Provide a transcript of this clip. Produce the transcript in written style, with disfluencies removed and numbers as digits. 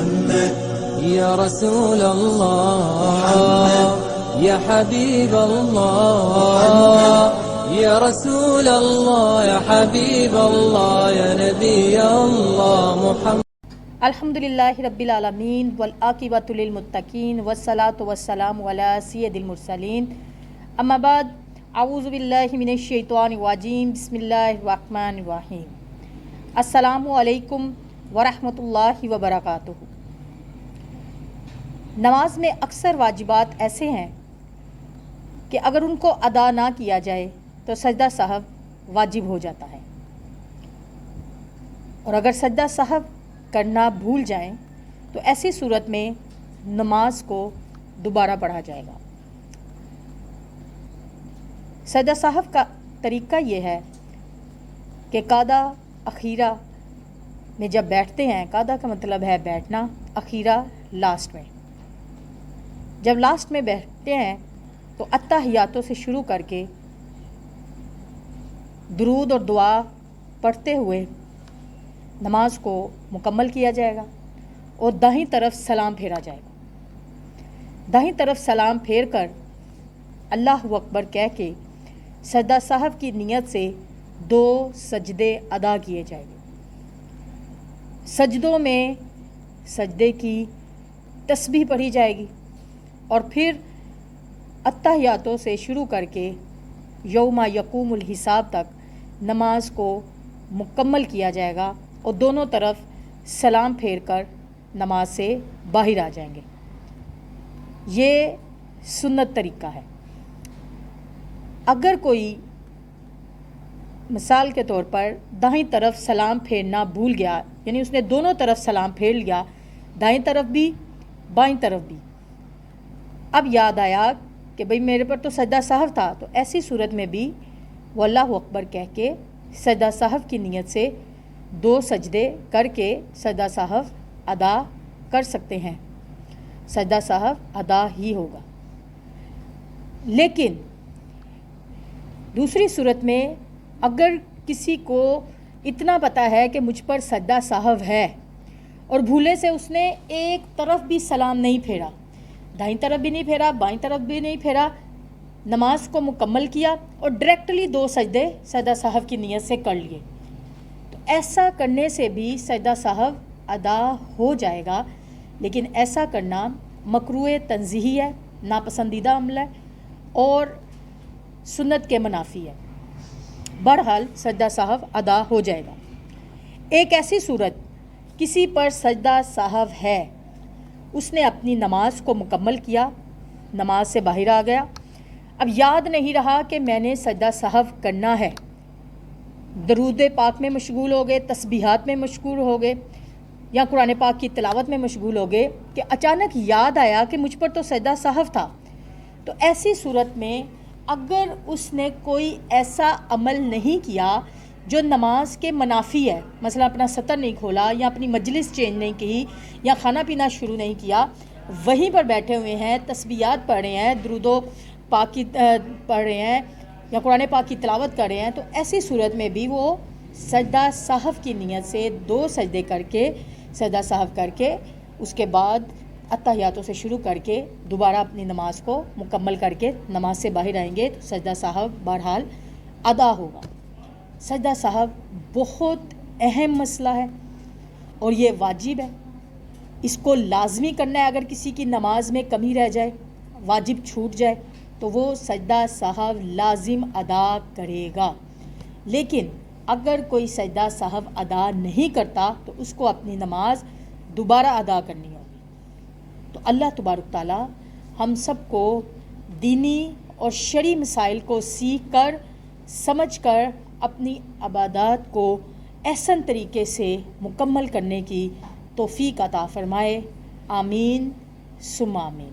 محمد یا رسول اللہ یا حبیب اللہ یا رسول اللہ یا حبیب اللہ یا نبی اللہ محمد۔ الحمدللہ رب العالمین والعاقبۃ للمتقین والصلاۃ والسلام علی سید المرسلین، اما بعد، اعوذ باللہ من الشیطان الرجیم، بسم اللہ الرحمن الرحیم۔ السلام علیکم ورحمۃ اللہ وبرکاتہ۔ نماز میں اکثر واجبات ایسے ہیں کہ اگر ان کو ادا نہ کیا جائے تو سجدہ سہو واجب ہو جاتا ہے، اور اگر سجدہ سہو کرنا بھول جائیں تو ایسی صورت میں نماز کو دوبارہ پڑھا جائے گا۔ سجدہ سہو کا طریقہ یہ ہے کہ قعدہ اخیرہ میں جب بیٹھتے ہیں، قعدہ کا مطلب ہے بیٹھنا، اخیرہ لاسٹ میں، جب لاسٹ میں بیٹھتے ہیں تو اتحیاتوں سے شروع کر کے درود اور دعا پڑھتے ہوئے نماز کو مکمل کیا جائے گا، اور دائیں طرف سلام پھیرا جائے گا۔ دائیں طرف سلام پھیر کر اللہ اکبر کہہ کے سجدہ سہو کی نیت سے 2 سجدے ادا کیے جائیں گے۔ سجدوں میں سجدے کی تسبیح پڑھی جائے گی، اور پھر اتحیاتوں سے شروع کر کے یوم یقوم الحساب تک نماز کو مکمل کیا جائے گا، اور دونوں طرف سلام پھیر کر نماز سے باہر آ جائیں گے۔ یہ سنت طریقہ ہے۔ اگر کوئی مثال کے طور پر دائیں طرف سلام پھیرنا بھول گیا، یعنی اس نے دونوں طرف سلام پھیر لیا، دائیں طرف بھی بائیں طرف بھی، اب یاد آیا کہ بھئی میرے پر تو سجدہ سہو تھا، تو ایسی صورت میں بھی وہ اللہ اکبر کہہ کے سجدہ سہو کی نیت سے 2 سجدے کر کے سجدہ سہو ادا کر سکتے ہیں، سجدہ سہو ادا ہی ہوگا۔ لیکن دوسری صورت میں اگر کسی کو اتنا پتہ ہے کہ مجھ پر سجدہ سہو ہے، اور بھولے سے اس نے ایک طرف بھی سلام نہیں پھیرا، دائیں طرف بھی نہیں پھیرا، بائیں طرف بھی نہیں پھیرا، نماز کو مکمل کیا اور ڈائریکٹلی 2 سجدے سجدہ سہو کی نیت سے کر لیے، تو ایسا کرنے سے بھی سجدہ سہو ادا ہو جائے گا، لیکن ایسا کرنا مکروہ تنزیہی ہے، ناپسندیدہ عمل ہے، اور سنت کے منافی ہے۔ بہرحال سجدہ سہو ادا ہو جائے گا۔ ایک ایسی صورت، کسی پر سجدہ سہو ہے، اس نے اپنی نماز کو مکمل کیا، نماز سے باہر آ گیا، اب یاد نہیں رہا کہ میں نے سجدہ سہو کرنا ہے، درود پاک میں مشغول ہو گئے، تسبیحات میں مشغول ہو گئے، یا قرآن پاک کی تلاوت میں مشغول ہو گئے کہ اچانک یاد آیا کہ مجھ پر تو سجدہ سہو تھا، تو ایسی صورت میں اگر اس نے کوئی ایسا عمل نہیں کیا جو نماز کے منافی ہے، مثلا اپنا سطر نہیں کھولا، یا اپنی مجلس چینج نہیں کی، یا کھانا پینا شروع نہیں کیا، وہیں پر بیٹھے ہوئے ہیں، تسبیحات پڑھ رہے ہیں، درود و پاک کی پڑھ رہے ہیں، یا قرآن پاک کی تلاوت کر رہے ہیں، تو ایسی صورت میں بھی وہ سجدہ سہو کی نیت سے 2 سجدے کر کے سجدہ سہو کر کے اس کے بعد اتحیاتوں سے شروع کر کے دوبارہ اپنی نماز کو مکمل کر کے نماز سے باہر آئیں گے، تو سجدہ سہو بہرحال ادا ہوگا۔ سجدہ سہو بہت اہم مسئلہ ہے، اور یہ واجب ہے، اس کو لازمی کرنا ہے۔ اگر کسی کی نماز میں کمی رہ جائے، واجب چھوٹ جائے، تو وہ سجدہ سہو لازم ادا کرے گا۔ لیکن اگر کوئی سجدہ سہو ادا نہیں کرتا تو اس کو اپنی نماز دوبارہ ادا کرنی ہوگی۔ تو اللہ تبارک تعالیٰ ہم سب کو دینی اور شرعی مسائل کو سیکھ کر، سمجھ کر اپنی عبادات کو احسن طریقے سے مکمل کرنے کی توفیق عطا فرمائے، آمین ثم آمین۔